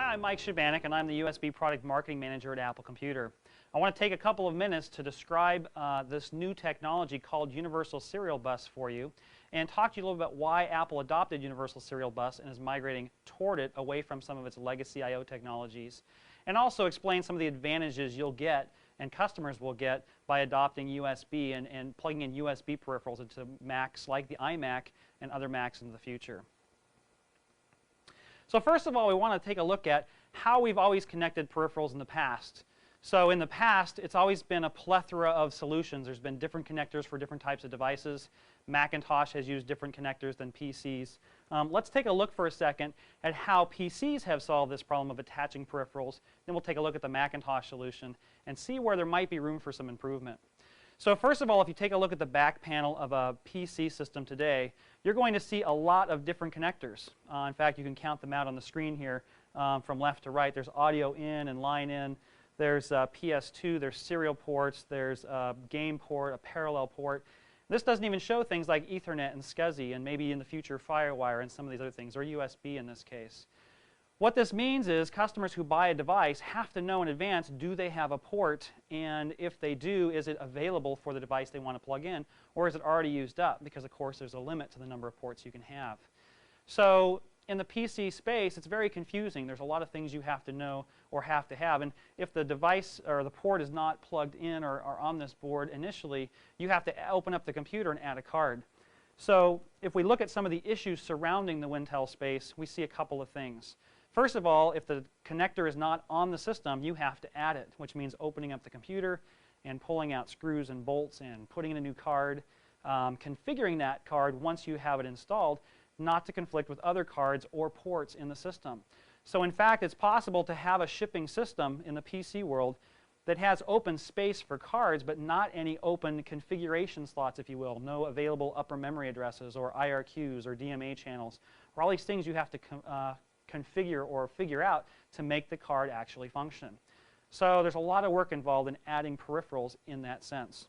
Hi, I'm Mike Shabanik, and I'm the USB Product Marketing Manager at Apple Computer. I want to take a couple of minutes to describe this new technology called Universal Serial Bus for you, and talk to you a little bit about why Apple adopted Universal Serial Bus and is migrating toward it away from some of its legacy I/O technologies, and also explain some of the advantages you'll get and customers will get by adopting USB and plugging in USB peripherals into Macs like the iMac and other Macs in the future. So first of all, we want to take a look at how we've always connected peripherals in the past. So in the past, it's always been a plethora of solutions. There's been different connectors for different types of devices. Macintosh has used different connectors than PCs. Let's take a look for a second at how PCs have solved this problem of attaching peripherals. Then we'll take a look at the Macintosh solution and see where there might be room for some improvement. So first of all, if you take a look at the back panel of a PC system today, you're going to see a lot of different connectors. In fact, you can count them out on the screen here from left to right. There's audio in and line in. There's PS2, there's serial ports, there's a game port, a parallel port. This doesn't even show things like Ethernet and SCSI and maybe in the future FireWire and some of these other things, or USB in this case. What this means is customers who buy a device have to know in advance, do they have a port, and if they do, is it available for the device they want to plug in, or is it already used up? Because of course there's a limit to the number of ports you can have. So in the PC space, it's very confusing. There's a lot of things you have to know or have to have, and if the device or the port is not plugged in or on this board initially, you have to open up the computer and add a card. So if we look at some of the issues surrounding the Wintel space, we see a couple of things. First of all, if the connector is not on the system, you have to add it, which means opening up the computer and pulling out screws and bolts and putting in a new card, configuring that card once you have it installed, not to conflict with other cards or ports in the system. So in fact, it's possible to have a shipping system in the PC world that has open space for cards, but not any open configuration slots, if you will. No available upper memory addresses or IRQs or DMA channels, or all these things you have to configure or figure out to make the card actually function. So there's a lot of work involved in adding peripherals in that sense.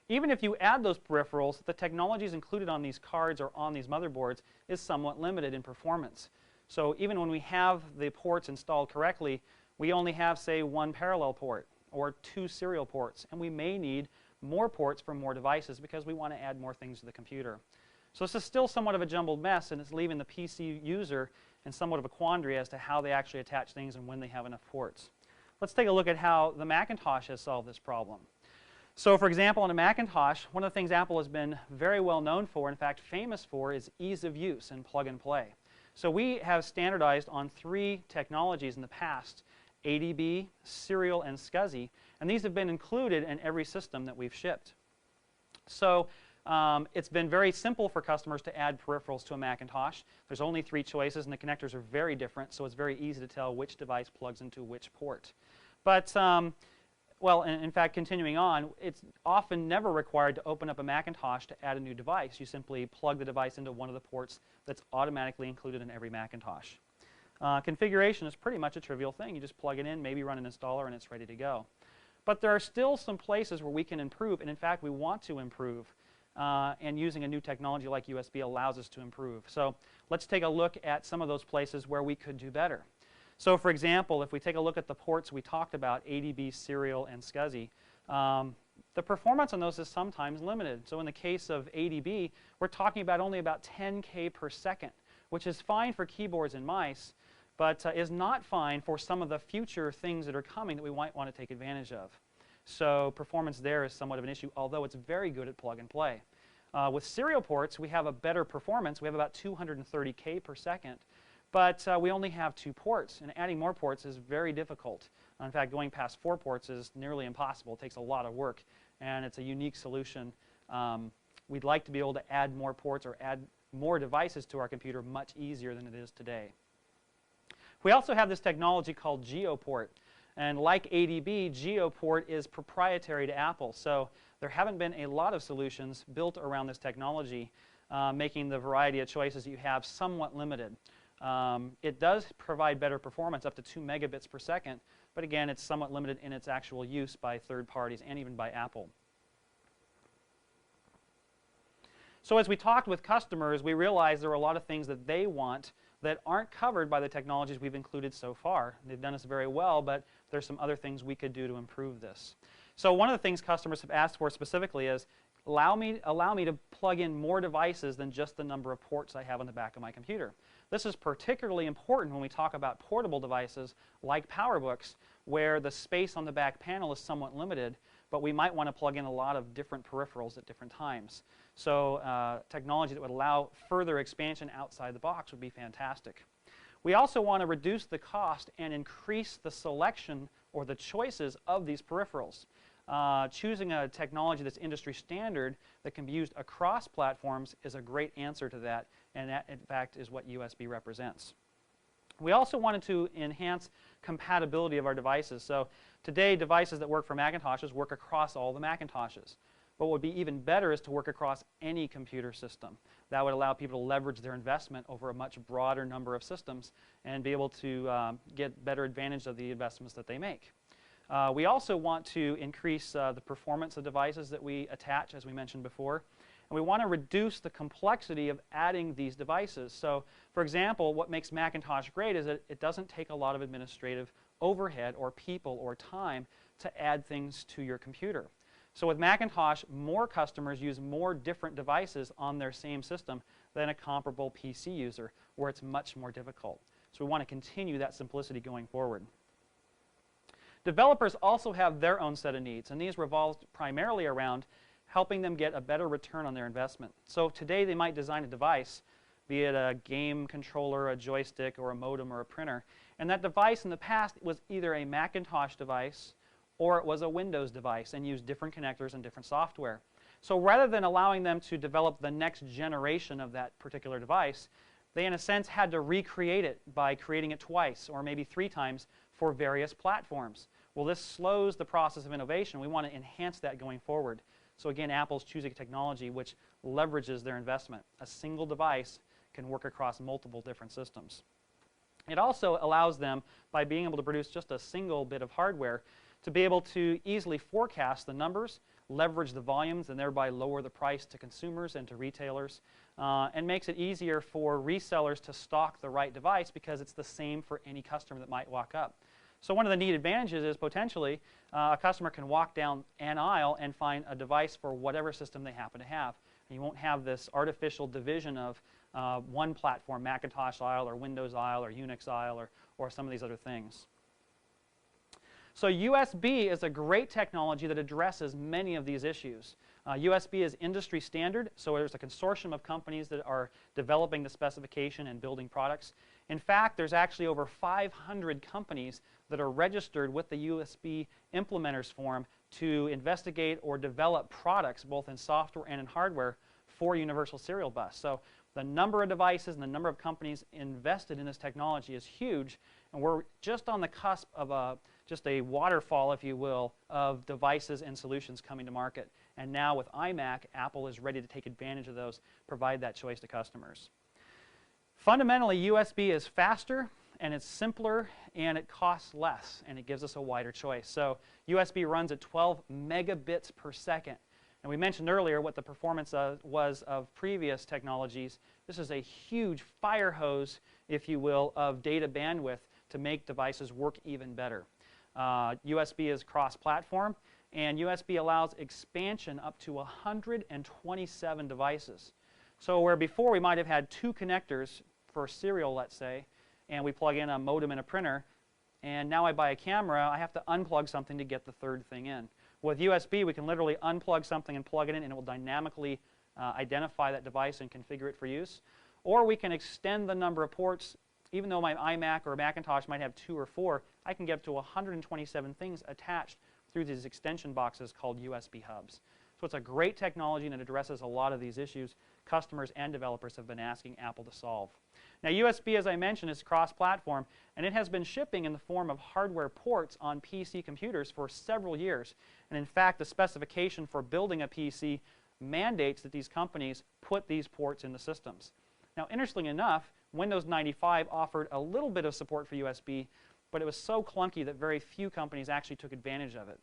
Even if you add those peripherals, the technologies included on these cards or on these motherboards is somewhat limited in performance. So even when we have the ports installed correctly, we only have, say, one parallel port or two serial ports, and we may need more ports for more devices because we want to add more things to the computer. So this is still somewhat of a jumbled mess, and it's leaving the PC user in somewhat of a quandary as to how they actually attach things and when they have enough ports. Let's take a look at how the Macintosh has solved this problem. So for example, on a Macintosh, one of the things Apple has been very well known for, in fact famous for, is ease of use and plug and play. So we have standardized on three technologies in the past: ADB, Serial, and SCSI, and these have been included in every system that we've shipped. So it's been very simple for customers to add peripherals to a Macintosh. There's only three choices, and the connectors are very different, so it's very easy to tell which device plugs into which port. But, well, in fact, continuing on, it's often never required to open up a Macintosh to add a new device. You simply plug the device into one of the ports that's automatically included in every Macintosh. Configuration is pretty much a trivial thing. You just plug it in, maybe run an installer, and it's ready to go. But there are still some places where we can improve, and in fact, we want to improve. And using a new technology like USB allows us to improve. So let's take a look at some of those places where we could do better. So for example, if we take a look at the ports we talked about, ADB, Serial, and SCSI, the performance on those is sometimes limited. So in the case of ADB, we're talking about only about 10K per second, which is fine for keyboards and mice, but is not fine for some of the future things that are coming that we might want to take advantage of. So performance there is somewhat of an issue, although it's very good at plug and play. With serial ports, we have a better performance. We have about 230K per second, but we only have two ports, and adding more ports is very difficult. In fact, going past 4 ports is nearly impossible. It takes a lot of work, and it's a unique solution. We'd like to be able to add more ports or add more devices to our computer much easier than it is today. We also have this technology called GeoPort. And like ADB, GeoPort is proprietary to Apple. So there haven't been a lot of solutions built around this technology, making the variety of choices you have somewhat limited. It does provide better performance, up to 2 megabits per second, but again, it's somewhat limited in its actual use by third parties and even by Apple. So as we talked with customers, we realized there were a lot of things that they want that aren't covered by the technologies we've included so far. They've done this very well, but there's some other things we could do to improve this. So one of the things customers have asked for specifically is, allow me to plug in more devices than just the number of ports I have on the back of my computer. This is particularly important when we talk about portable devices like PowerBooks, where the space on the back panel is somewhat limited, but we might want to plug in a lot of different peripherals at different times. So technology that would allow further expansion outside the box would be fantastic. We also want to reduce the cost and increase the selection or the choices of these peripherals. Choosing a technology that's industry standard that can be used across platforms is a great answer to that, and that in fact is what USB represents. We also wanted to enhance compatibility of our devices. So today, devices that work for Macintoshes work across all the Macintoshes. But what would be even better is to work across any computer system. That would allow people to leverage their investment over a much broader number of systems and be able to get better advantage of the investments that they make. We also want to increase the performance of devices that we attach, as we mentioned before. And we want to reduce the complexity of adding these devices. So, for example, what makes Macintosh great is that it doesn't take a lot of administrative overhead or people or time to add things to your computer. So with Macintosh, more customers use more different devices on their same system than a comparable PC user, where it's much more difficult. So we want to continue that simplicity going forward. Developers also have their own set of needs, and these revolve primarily around helping them get a better return on their investment. So today they might design a device, be it a game controller, a joystick, or a modem, or a printer, and that device in the past was either a Macintosh device or it was a Windows device and used different connectors and different software. So rather than allowing them to develop the next generation of that particular device, they in a sense had to recreate it by creating it twice or maybe 3 times for various platforms. Well, this slows the process of innovation. We want to enhance that going forward. So again, Apple's choosing technology which leverages their investment. A single device can work across multiple different systems. It also allows them, by being able to produce just a single bit of hardware, to be able to easily forecast the numbers, leverage the volumes, and thereby lower the price to consumers and to retailers, and makes it easier for resellers to stock the right device because it's the same for any customer that might walk up. So one of the neat advantages is potentially a customer can walk down an aisle and find a device for whatever system they happen to have. And you won't have this artificial division of one platform, Macintosh aisle or Windows aisle or Unix aisle or some of these other things. So USB is a great technology that addresses many of these issues. USB is industry standard, so there's a consortium of companies that are developing the specification and building products. In fact, there's actually over 500 companies that are registered with the USB Implementers Forum to investigate or develop products both in software and in hardware for Universal Serial Bus. So the number of devices and the number of companies invested in this technology is huge, and we're just on the cusp of just a waterfall, if you will, of devices and solutions coming to market. And now with iMac, Apple is ready to take advantage of those, provide that choice to customers. Fundamentally, USB is faster, and it's simpler, and it costs less, and it gives us a wider choice. So USB runs at 12 megabits per second. And we mentioned earlier what the performance was of previous technologies. This is a huge fire hose, if you will, of data bandwidth to make devices work even better. USB is cross-platform, and USB allows expansion up to 127 devices. So where before we might have had 2 connectors for serial, let's say, and we plug in a modem and a printer, and now I buy a camera, I have to unplug something to get the 3rd thing in. With USB, we can literally unplug something and plug it in, and it will dynamically identify that device and configure it for use. Or we can extend the number of ports. Even though my iMac or Macintosh might have 2 or 4, I can get up to 127 things attached through these extension boxes called USB hubs. So it's a great technology, and it addresses a lot of these issues customers and developers have been asking Apple to solve. Now USB, as I mentioned, is cross-platform, and it has been shipping in the form of hardware ports on PC computers for several years. And in fact, the specification for building a PC mandates that these companies put these ports in the systems. Now, interestingly enough, Windows 95 offered a little bit of support for USB, but it was so clunky that very few companies actually took advantage of it.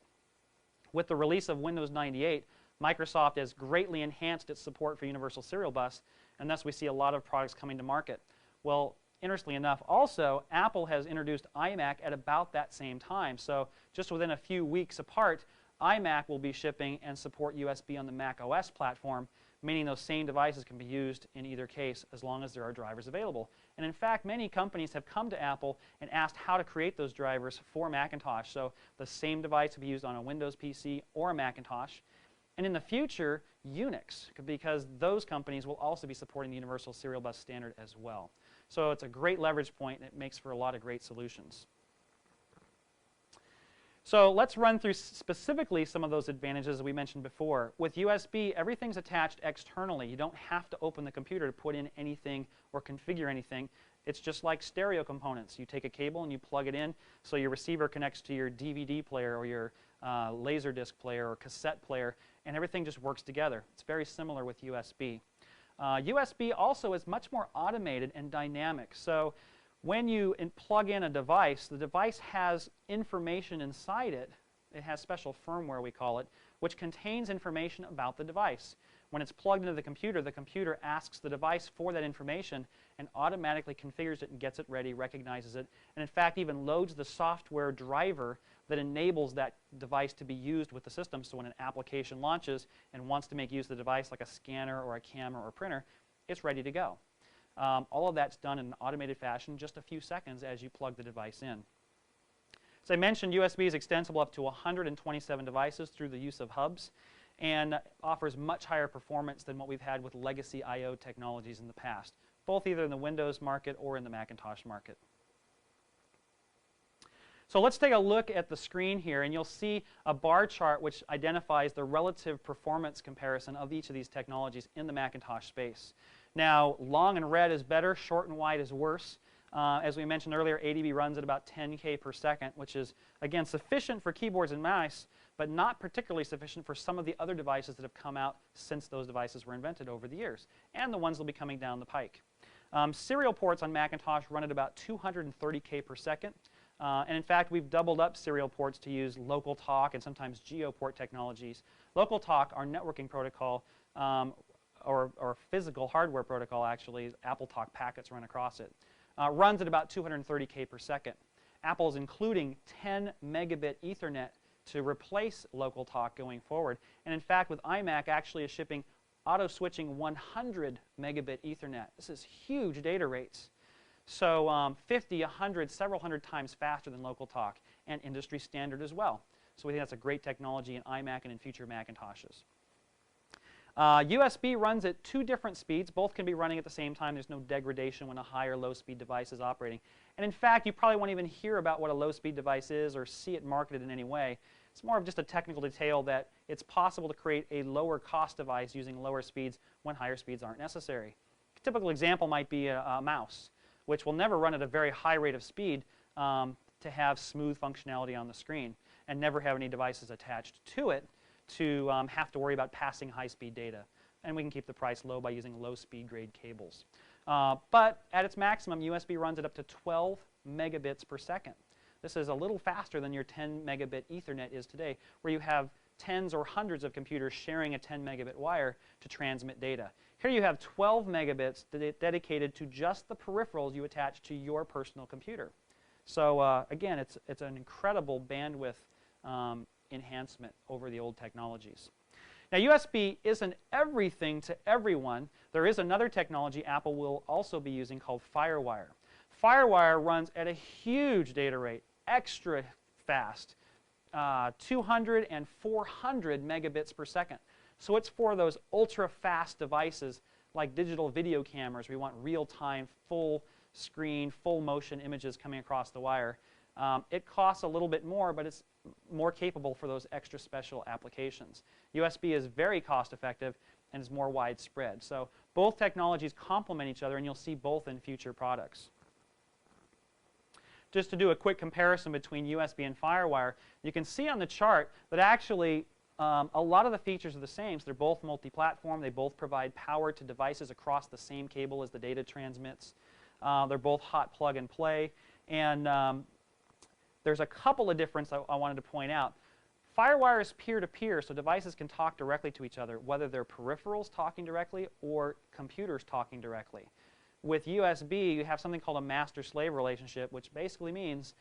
With the release of Windows 98, Microsoft has greatly enhanced its support for Universal Serial Bus, and thus we see a lot of products coming to market. Well, interestingly enough, also, Apple has introduced iMac at about that same time. So just within a few weeks apart, iMac will be shipping and support USB on the Mac OS platform, meaning those same devices can be used in either case as long as there are drivers available. And in fact, many companies have come to Apple and asked how to create those drivers for Macintosh. So the same device will be used on a Windows PC or a Macintosh. And in the future, Unix, because those companies will also be supporting the Universal Serial Bus standard as well. So it's a great leverage point, and it makes for a lot of great solutions. So let's run through specifically some of those advantages we mentioned before. With USB, everything's attached externally. You don't have to open the computer to put in anything or configure anything. It's just like stereo components. You take a cable and you plug it in so your receiver connects to your DVD player or your Laserdisc player or cassette player, and everything just works together. It's very similar with USB. USB also is much more automated and dynamic. So when you plug in a device, the device has information inside it. It has special firmware, we call it, which contains information about the device. When it's plugged into the computer asks the device for that information and automatically configures it and gets it ready, recognizes it, and in fact even loads the software driver that enables that device to be used with the system. So when an application launches and wants to make use of the device, like a scanner or a camera or printer, it's ready to go. All of that's done in an automated fashion, just a few seconds as you plug the device in. As I mentioned, USB is extensible up to 127 devices through the use of hubs, and offers much higher performance than what we've had with legacy I/O technologies in the past, both either in the Windows market or in the Macintosh market. So let's take a look at the screen here, and you'll see a bar chart which identifies the relative performance comparison of each of these technologies in the Macintosh space. Now, long and red is better, short and wide is worse. As we mentioned earlier, ADB runs at about 10K per second, which is, again, sufficient for keyboards and mice, but not particularly sufficient for some of the other devices that have come out since those devices were invented over the years, and the ones that will be coming down the pike. Serial ports on Macintosh run at about 230K per second. And in fact, we've doubled up serial ports to use local talk and sometimes GeoPort technologies. Local talk, our networking protocol, or physical hardware protocol actually, AppleTalk packets run across it, runs at about 230K per second. Apple's including 10 megabit Ethernet to replace local talk going forward. And in fact, with iMac actually is shipping auto-switching 100 megabit Ethernet. This is huge data rates. So 50, 100, several hundred times faster than local talk, and industry standard as well. So we think that's a great technology in iMac and in future Macintoshes. USB runs at 2 different speeds. Both can be running at the same time. There's no degradation when a high or low speed device is operating. And in fact, you probably won't even hear about what a low speed device is or see it marketed in any way. It's more of just a technical detail that it's possible to create a lower cost device using lower speeds when higher speeds aren't necessary. A typical example might be a mouse, which will never run at a very high rate of speed to have smooth functionality on the screen and never have any devices attached to it to have to worry about passing high-speed data. And we can keep the price low by using low-speed grade cables. But at its maximum, USB runs at up to 12 megabits per second. This is a little faster than your 10 megabit Ethernet is today, where you have tens or hundreds of computers sharing a 10 megabit wire to transmit data. Here you have 12 megabits dedicated to just the peripherals you attach to your personal computer. So again, it's an incredible bandwidth enhancement over the old technologies. Now, USB isn't everything to everyone. There is another technology Apple will also be using called FireWire. FireWire runs at a huge data rate, extra fast, 200 and 400 megabits per second. So it's for those ultra-fast devices like digital video cameras. We want real-time, full screen, full motion images coming across the wire. It costs a little bit more, but it's more capable for those extra special applications. USB is very cost-effective and is more widespread. So both technologies complement each other, and you'll see both in future products. Just to do a quick comparison between USB and FireWire, you can see on the chart that actually a lot of the features are the same. So they're both multi-platform. They both provide power to devices across the same cable as the data transmits. They're both hot plug and play. And there's a couple of differences I wanted to point out. FireWire is peer-to-peer, so devices can talk directly to each other, whether they're peripherals talking directly or computers talking directly. With USB, you have something called a master-slave relationship, which basically means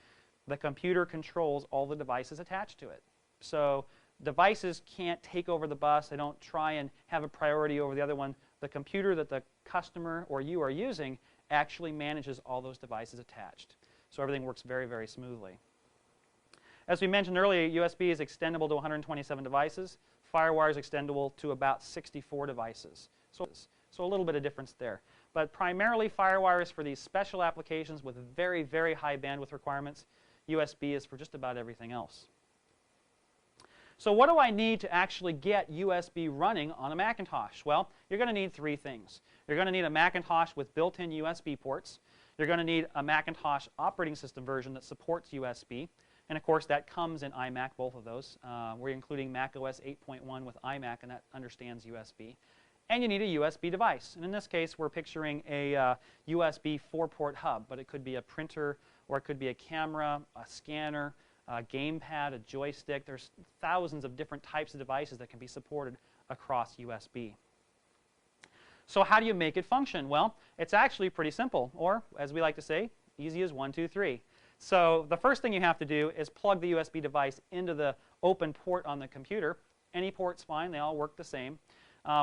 the computer controls all the devices attached to it. So devices can't take over the bus. They don't try and have a priority over the other one. The computer that the customer or you are using actually manages all those devices attached. So everything works very, very smoothly. As we mentioned earlier, USB is extendable to 127 devices. FireWire is extendable to about 64 devices. So a little bit of difference there. But primarily, FireWire is for these special applications with very, very high bandwidth requirements. USB is for just about everything else. So what do I need to actually get USB running on a Macintosh? Well, you're going to need three things. You're going to need a Macintosh with built-in USB ports. You're going to need a Macintosh operating system version that supports USB. And of course, that comes in iMac, both of those. We're including macOS 8.1 with iMac, and that understands USB. And you need a USB device. And in this case, we're picturing a USB 4-port hub, but it could be a printer, or it could be a camera, a scanner, a gamepad, a joystick. There's thousands of different types of devices that can be supported across USB. So how do you make it function? Well, it's actually pretty simple, or as we like to say, easy as 1, 2, 3. So the first thing you have to do is plug the USB device into the open port on the computer. Any port's fine. They all work the same.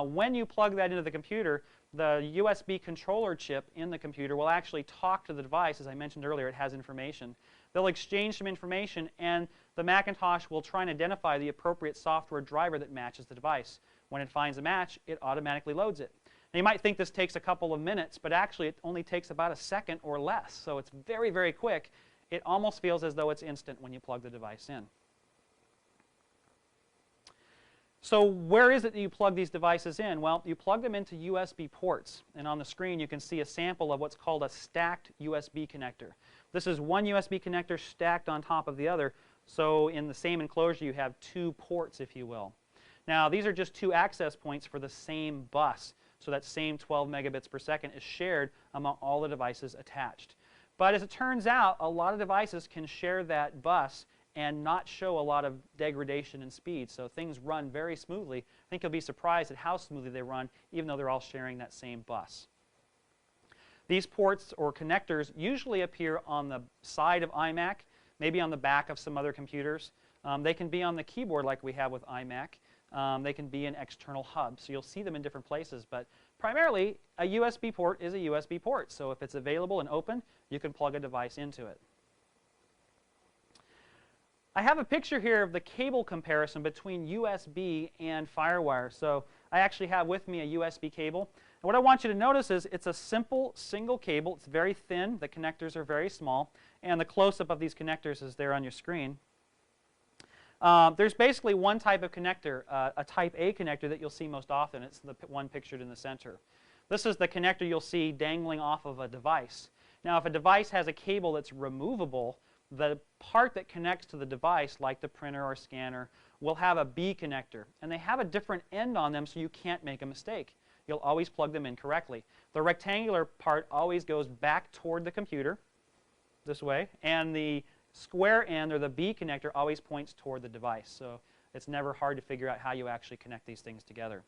When you plug that into the computer, the USB controller chip in the computer will actually talk to the device. As I mentioned earlier, it has information. They'll exchange some information, and the Macintosh will try and identify the appropriate software driver that matches the device. When it finds a match, it automatically loads it. Now, you might think this takes a couple of minutes, but actually it only takes about a second or less. So it's very, very quick. It almost feels as though it's instant when you plug the device in. So where is it that you plug these devices in? Well, you plug them into USB ports. And on the screen, you can see a sample of what's called a stacked USB connector. This is one USB connector stacked on top of the other. So in the same enclosure, you have two ports, if you will. Now, these are just two access points for the same bus. So that same 12 megabits per second is shared among all the devices attached. But as it turns out, a lot of devices can share that bus and not show a lot of degradation in speed. So things run very smoothly. I think you'll be surprised at how smoothly they run, even though they're all sharing that same bus. These ports or connectors usually appear on the side of iMac, maybe on the back of some other computers. They can be on the keyboard like we have with iMac. They can be in external hubs. So you'll see them in different places. But primarily, a USB port is a USB port. So if it's available and open, you can plug a device into it. I have a picture here of the cable comparison between USB and FireWire. So I actually have with me a USB cable. And what I want you to notice is it's a simple single cable. It's very thin. The connectors are very small. And the close-up of these connectors is there on your screen. There's basically one type of connector, a type A connector that you'll see most often. It's the one pictured in the center. This is the connector you'll see dangling off of a device. Now, if a device has a cable that's removable, the part that connects to the device, like the printer or scanner, will have a B connector. And they have a different end on them, so you can't make a mistake. You'll always plug them in correctly. The rectangular part always goes back toward the computer, this way, and the square end, or the B connector, always points toward the device. So it's never hard to figure out how you actually connect these things together.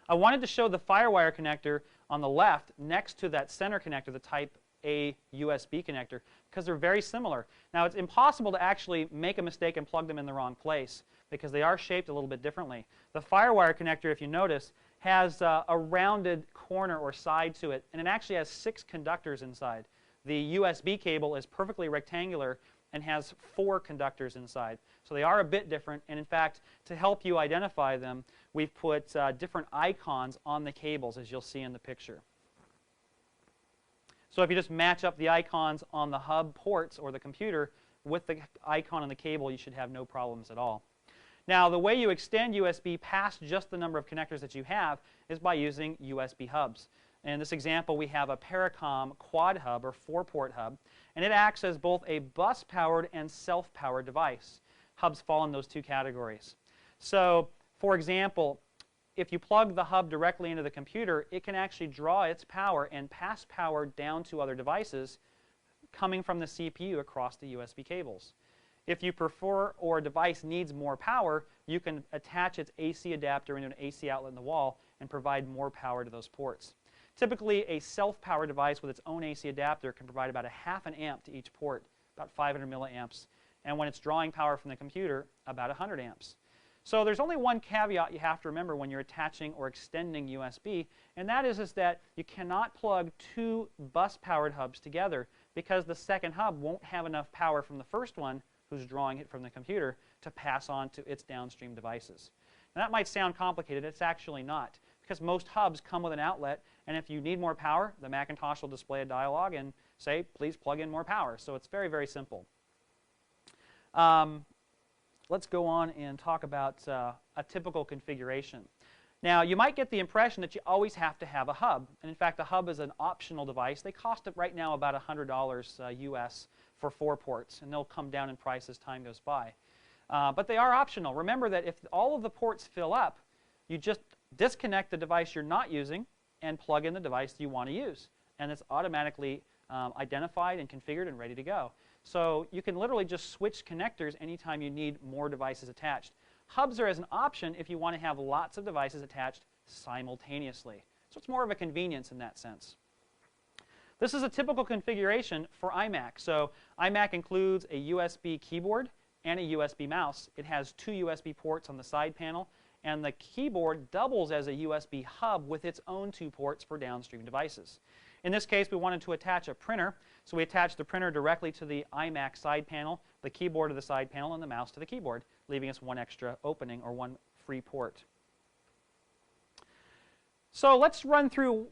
I wanted to show the FireWire connector on the left next to that center connector, the type A USB connector, because they're very similar. Now, it's impossible to actually make a mistake and plug them in the wrong place because they are shaped a little bit differently. The FireWire connector, if you notice, has a rounded corner or side to it, and it actually has 6 conductors inside. The USB cable is perfectly rectangular and has 4 conductors inside. So they are a bit different, and in fact, to help you identify them, we've put different icons on the cables, as you'll see in the picture. So if you just match up the icons on the hub ports or the computer with the icon on the cable, you should have no problems at all. Now, the way you extend USB past just the number of connectors that you have is by using USB hubs. In this example, we have a Paracom quad hub, or 4-port hub, and it acts as both a bus-powered and self-powered device. Hubs fall in those two categories. So, for example, if you plug the hub directly into the computer, it can actually draw its power and pass power down to other devices coming from the CPU across the USB cables. If you prefer or a device needs more power, you can attach its AC adapter into an AC outlet in the wall and provide more power to those ports. Typically, a self-powered device with its own AC adapter can provide about a half an amp to each port, about 500 milliamps, and when it's drawing power from the computer, about 100 amps. So there's only one caveat you have to remember when you're attaching or extending USB, and that is that you cannot plug two bus-powered hubs together because the second hub won't have enough power from the first one, who's drawing it from the computer, to pass on to its downstream devices. Now that might sound complicated. It's actually not, because most hubs come with an outlet, and if you need more power, the Macintosh will display a dialog and say, please plug in more power. So it's very, very simple. Let's go on and talk about a typical configuration. Now, you might get the impression that you always have to have a hub. And in fact, a hub is an optional device. They cost right now about $100 US for 4 ports, and they'll come down in price as time goes by. But they are optional. Remember that if all of the ports fill up, you just disconnect the device you're not using and plug in the device you want to use. And it's automatically identified and configured and ready to go. So you can literally just switch connectors anytime you need more devices attached. Hubs are as an option if you want to have lots of devices attached simultaneously. So it's more of a convenience in that sense. This is a typical configuration for iMac. So iMac includes a USB keyboard and a USB mouse. It has 2 USB ports on the side panel, and the keyboard doubles as a USB hub with its own 2 ports for downstream devices. In this case, we wanted to attach a printer, so we attached the printer directly to the iMac side panel, the keyboard to the side panel, and the mouse to the keyboard, leaving us one extra opening or one free port. So let's run through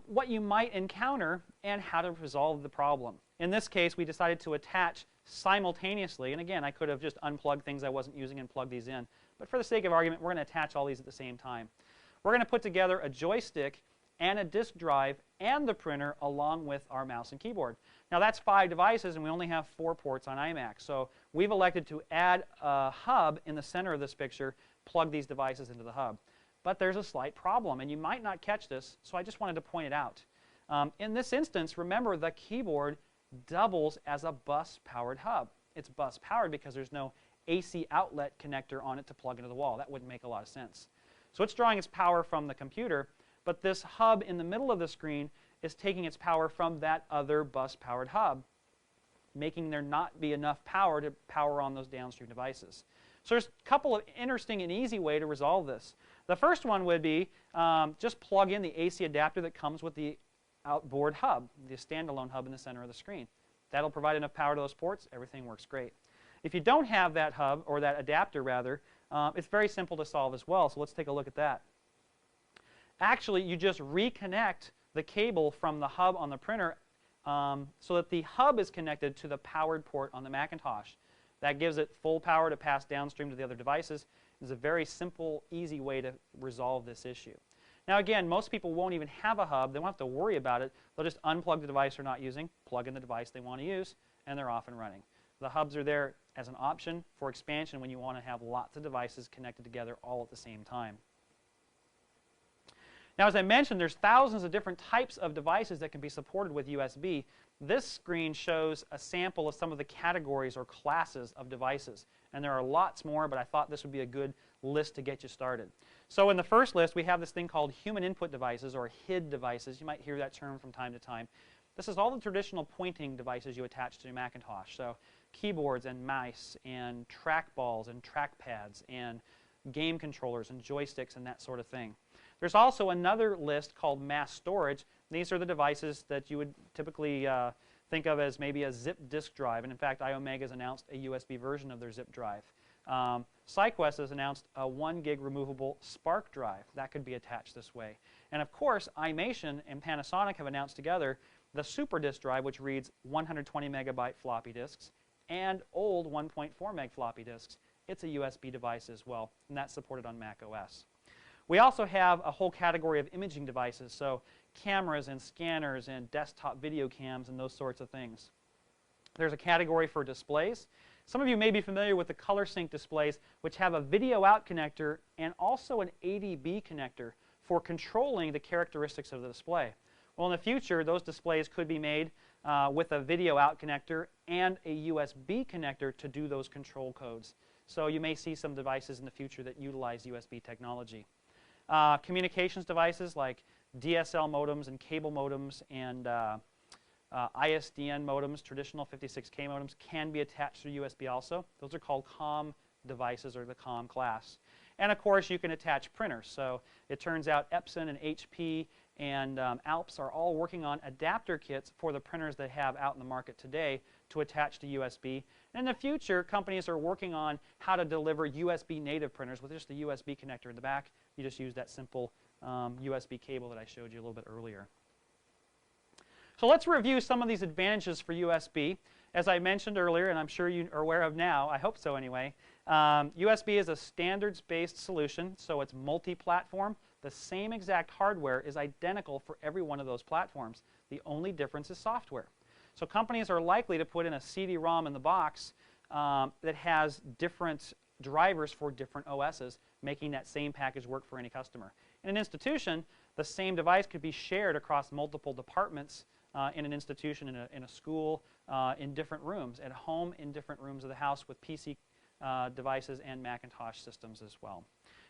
what you might encounter and how to resolve the problem. In this case, we decided to attach simultaneously, and again, I could have just unplugged things I wasn't using and plugged these in, but for the sake of argument, we're going to attach all these at the same time. We're going to put together a joystick and a disk drive and the printer along with our mouse and keyboard. Now that's 5 devices, and we only have 4 ports on iMac. So we've elected to add a hub in the center of this picture, plug these devices into the hub. But there's a slight problem, and you might not catch this, so I just wanted to point it out. In this instance, remember the keyboard doubles as a bus-powered hub. It's bus-powered because there's no AC outlet connector on it to plug into the wall. That wouldn't make a lot of sense. So it's drawing its power from the computer, but this hub in the middle of the screen is taking its power from that other bus-powered hub, making there not be enough power to power on those downstream devices. So there's a couple of interesting and easy ways to resolve this. The first one would be just plug in the AC adapter that comes with the outboard hub, the standalone hub in the center of the screen. That'll provide enough power to those ports. Everything works great. If you don't have that hub, or that adapter rather, it's very simple to solve as well. So let's take a look at that. Actually, you just reconnect the cable from the hub on the printer so that the hub is connected to the powered port on the Macintosh. That gives it full power to pass downstream to the other devices. It's a very simple, easy way to resolve this issue. Now again, most people won't even have a hub. They won't have to worry about it. They'll just unplug the device they're not using, plug in the device they want to use, and they're off and running. The hubs are there as an option for expansion when you want to have lots of devices connected together all at the same time. Now, as I mentioned, there's thousands of different types of devices that can be supported with USB. This screen shows a sample of some of the categories or classes of devices. And there are lots more, but I thought this would be a good list to get you started. So in the first list, we have this thing called human input devices, or HID devices. You might hear that term from time to time. This is all the traditional pointing devices you attach to your Macintosh. So keyboards and mice and trackballs and trackpads and game controllers and joysticks and that sort of thing. There's also another list called mass storage. These are the devices that you would typically think of as maybe a zip disk drive. And in fact, iOmega has announced a USB version of their zip drive. SideQuest has announced a 1 gig removable Spark drive. That could be attached this way. And of course, iMation and Panasonic have announced together the Super Disk drive, which reads 120 megabyte floppy disks, and old 1.4 meg floppy disks. It's a USB device as well, and that's supported on Mac OS. We also have a whole category of imaging devices, so cameras and scanners and desktop video cams and those sorts of things. There's a category for displays. Some of you may be familiar with the ColorSync displays, which have a video out connector and also an ADB connector for controlling the characteristics of the display. Well, in the future, those displays could be made with a video out connector and a USB connector to do those control codes. So you may see some devices in the future that utilize USB technology. Communications devices like DSL modems and cable modems and ISDN modems, traditional 56K modems, can be attached through USB also. Those are called COM devices, or the COM class. And of course, you can attach printers. So it turns out Epson and HP and Alps are all working on adapter kits for the printers they have out in the market today to attach to USB. And in the future, companies are working on how to deliver USB native printers with just the USB connector in the back. You just use that simple USB cable that I showed you a little bit earlier. So let's review some of these advantages for USB. As I mentioned earlier, and I'm sure you are aware of now, I hope so anyway, USB is a standards-based solution, so it's multi-platform. The same exact hardware is identical for every one of those platforms. The only difference is software. So companies are likely to put in a CD-ROM in the box that has different drivers for different OSs, making that same package work for any customer. In an institution, the same device could be shared across multiple departments in an institution, in a school, in different rooms, at home, in different rooms of the house with PC devices and Macintosh systems as well.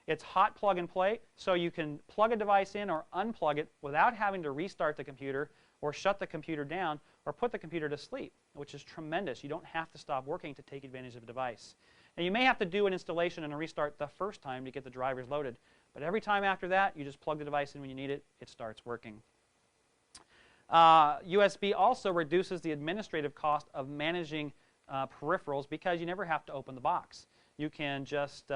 It's hot plug and play, so you can plug a device in or unplug it without having to restart the computer or shut the computer down or put the computer to sleep, which is tremendous. You don't have to stop working to take advantage of a device. Now, you may have to do an installation and a restart the first time to get the drivers loaded, but every time after that, you just plug the device in when you need it, it starts working. USB also reduces the administrative cost of managing peripherals because you never have to open the box. You can just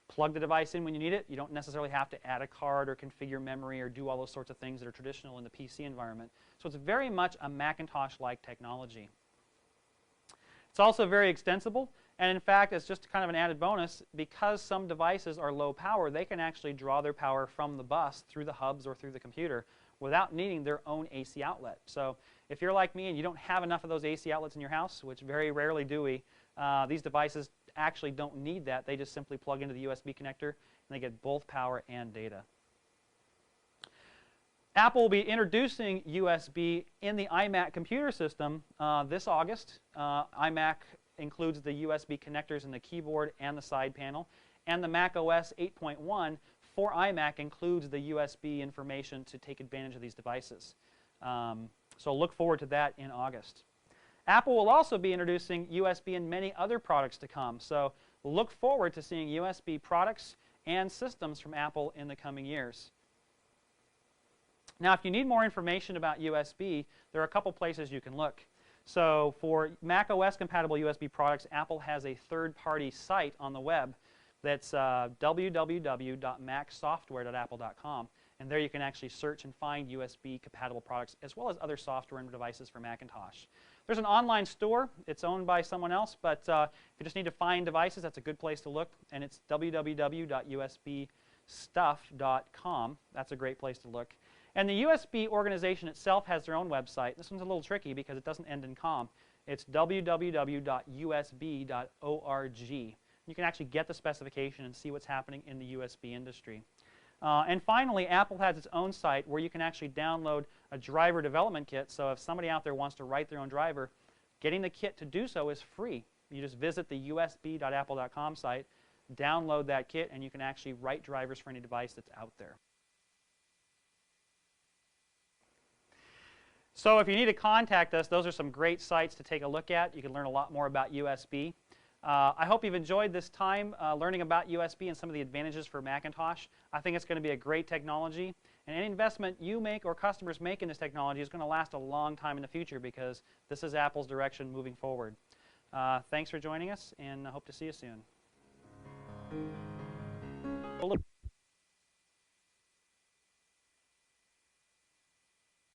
plug the device in when you need it. You don't necessarily have to add a card or configure memory or do all those sorts of things that are traditional in the PC environment. So it's very much a Macintosh-like technology. It's also very extensible, and in fact, it's just kind of an added bonus, because some devices are low power, they can actually draw their power from the bus through the hubs or through the computer without needing their own AC outlet. So if you're like me and you don't have enough of those AC outlets in your house, which very rarely do we, these devices actually don't need that. They just simply plug into the USB connector and they get both power and data. Apple will be introducing USB in the iMac computer system this August. iMac includes the USB connectors in the keyboard and the side panel, and the Mac OS 8.1 for iMac includes the USB information to take advantage of these devices. So look forward to that in August. Apple will also be introducing USB in many other products to come, so look forward to seeing USB products and systems from Apple in the coming years. Now, if you need more information about USB, there are a couple places you can look. So for Mac OS compatible USB products, Apple has a third-party site on the web that's www.macsoftware.apple.com, and there you can actually search and find USB compatible products as well as other software and devices for Macintosh. There's an online store. It's owned by someone else, but if you just need to find devices, that's a good place to look, and it's www.usbstuff.com. That's a great place to look. And the USB organization itself has their own website. This one's a little tricky because it doesn't end in com. It's www.usb.org. You can actually get the specification and see what's happening in the USB industry. And finally, Apple has its own site where you can actually download a driver development kit. So if somebody out there wants to write their own driver, getting the kit to do so is free. You just visit the usb.apple.com site, download that kit, and you can actually write drivers for any device that's out there. So if you need to contact us, those are some great sites to take a look at. You can learn a lot more about USB. I hope you've enjoyed this time learning about USB and some of the advantages for Macintosh. I think it's going to be a great technology, and any investment you make or customers make in this technology is going to last a long time in the future because this is Apple's direction moving forward. Thanks for joining us, and I hope to see you soon.